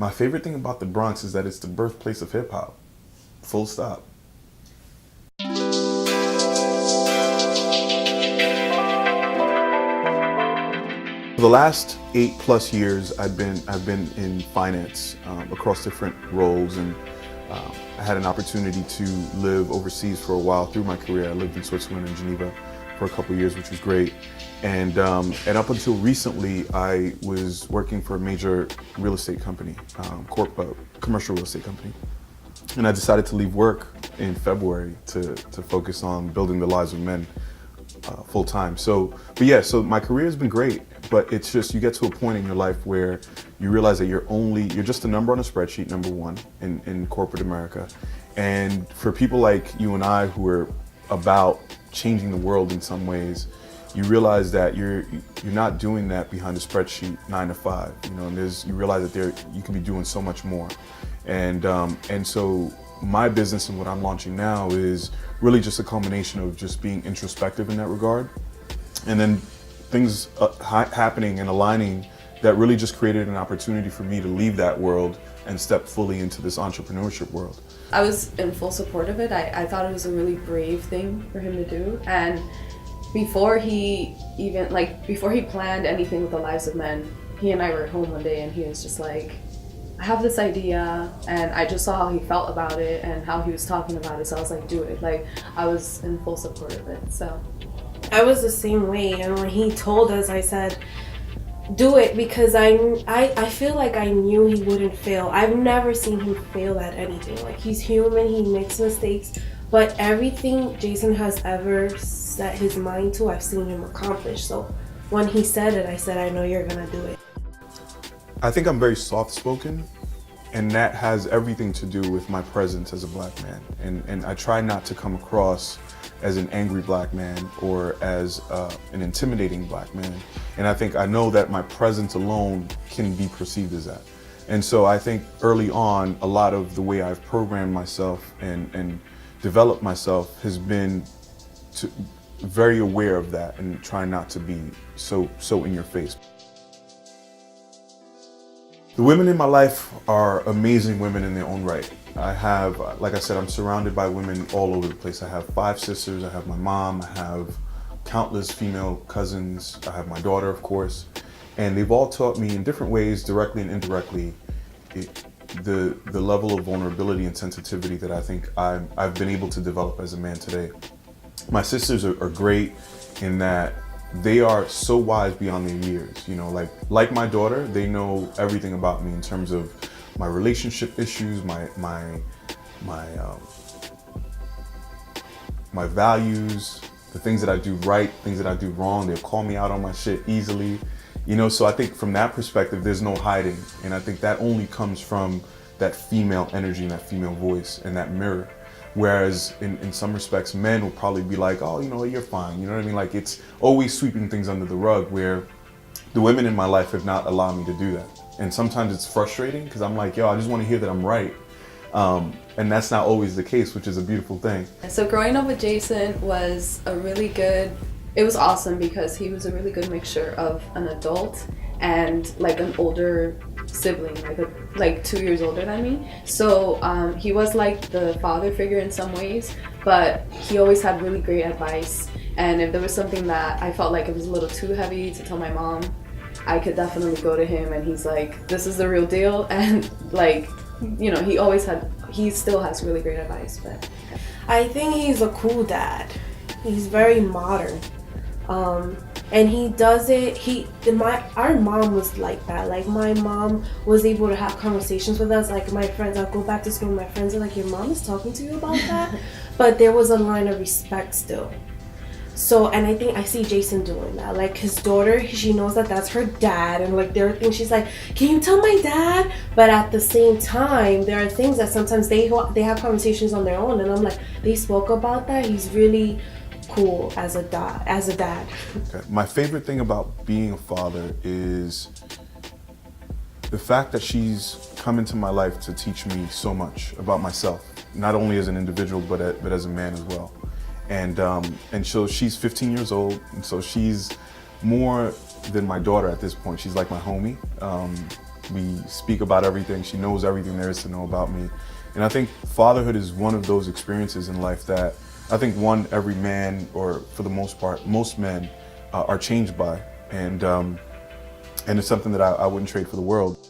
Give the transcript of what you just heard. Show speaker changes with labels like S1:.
S1: My favorite thing about the Bronx is that it's the birthplace of hip hop. Full stop. For the last 8+ years, I've been in finance across different roles, and I had an opportunity to live overseas for a while through my career. I lived in Switzerland and Geneva for a couple years, which was great. And up until recently, I was working for a major real estate company, commercial real estate company. And I decided to leave work in February to focus on building the lives of men full time. So my career has been great, but it's just, you get to a point in your life where you realize that you're just a number on a spreadsheet, number one, in corporate America. And for people like you and I who are about changing the world in some ways, you realize that you're not doing that behind a spreadsheet 9 to 5, and you realize that you can be doing so much more. And so my business and what I'm launching now is really just a culmination of just being introspective in that regard, and then things happening and aligning that really just created an opportunity for me to leave that world and step fully into this entrepreneurship world.
S2: I was in full support of it. I thought it was a really brave thing for him to do, and before he planned anything with the lives of men, he and I were at home one day and he was just like, I have this idea, and I just saw how he felt about it and how he was talking about it, so I was like, do it. Like, I was in full support of it, so.
S3: I was the same way, and when he told us, I said, do it, because I feel like I knew he wouldn't fail. I've never seen him fail at anything. Like, he's human, he makes mistakes, but everything Jason has ever set his mind to, I've seen him accomplish. So when he said it, I said, I know you're gonna do it.
S1: I think I'm very soft-spoken, and that has everything to do with my presence as a black man. And I try not to come across as an angry black man or as an intimidating black man. And I know that my presence alone can be perceived as that. And so I think early on, a lot of the way I've programmed myself and developed myself has been very aware of that and try not to be so in your face. The women in my life are amazing women in their own right. I have, like I said, I'm surrounded by women all over the place. I have 5 sisters, I have my mom, I have countless female cousins, I have my daughter, of course, and they've all taught me in different ways, directly and indirectly, the level of vulnerability and sensitivity that I think I've been able to develop as a man today. My sisters are great in that they are so wise beyond their years, like my daughter, they know everything about me in terms of my relationship issues, my values, the things that I do right, things that I do wrong. They'll call me out on my shit easily, so I think from that perspective, there's no hiding. And I think that only comes from that female energy and that female voice and that mirror. Whereas in some respects, men will probably be like, oh, you're fine. You know what I mean? Like, it's always sweeping things under the rug, where the women in my life have not allowed me to do that. And sometimes it's frustrating because I'm like, I just want to hear that I'm right. And that's not always the case, which is a beautiful thing.
S2: So growing up with Jason was it was awesome because he was a really good mixture of an adult and like an older sibling, like 2 years older than me. So he was like the father figure in some ways, but he always had really great advice. And if there was something that I felt like it was a little too heavy to tell my mom, I could definitely go to him, and he's like, this is the real deal. And he still has really great advice. But
S3: I think he's a cool dad. He's very modern. And he does it, our mom was like that. Like, my mom was able to have conversations with us. Like, my friends, I'll go back to school and my friends are like, your mom is talking to you about that? But there was a line of respect still. So, and I think I see Jason doing that. Like, his daughter, she knows that that's her dad, and like there are things she's like, can you tell my dad? But at the same time, there are things that sometimes they have conversations on their own, and I'm like, they spoke about that. He's really cool as a dad.
S1: Okay. My favorite thing about being a father is the fact that she's come into my life to teach me so much about myself, not only as an individual, but as a man as well. And so she's 15 years old, and so she's more than my daughter at this point. She's like my homie. We speak about everything. She knows everything there is to know about me. And I think fatherhood is one of those experiences in life that I think every man, or for the most part, most men are changed by. And it's something that I wouldn't trade for the world.